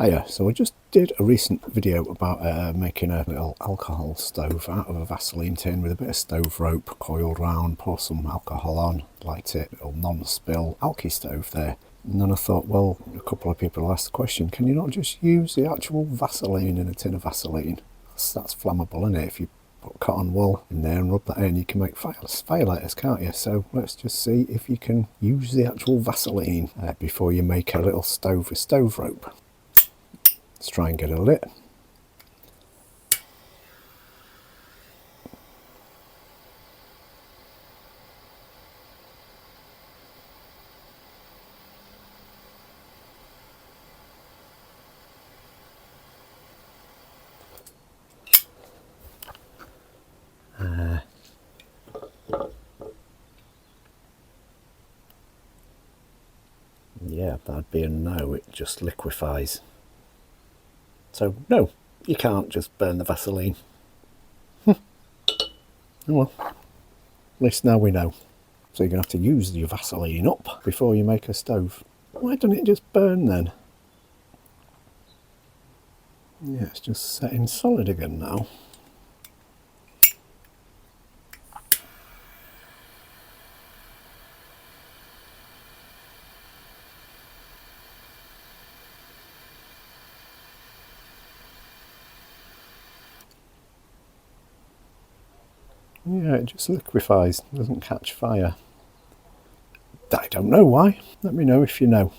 Hiya, so I just did a recent video about making a little alcohol stove out of a Vaseline tin with a bit of stove rope coiled round, pour some alcohol on, light it, little non-spill alky stove there. And then I thought, well, a couple of people asked the question, can you not just use the actual Vaseline in a tin of Vaseline? That's flammable, isn't it? If you put cotton wool in there and rub that in, you can make firelighters, can't you? So let's just see if you can use the actual Vaseline before you make a little stove with stove rope. Let's try and get it lit. Yeah, that'd be a no, it just liquefies. So no, you can't just burn the Vaseline. Oh well, at least now we know. So you're going to have to use your Vaseline up before you make a stove. Why don't it just burn then? Yeah, it's just setting solid again now. Yeah, it just liquefies, doesn't catch fire. I don't know why. Let me know if you know.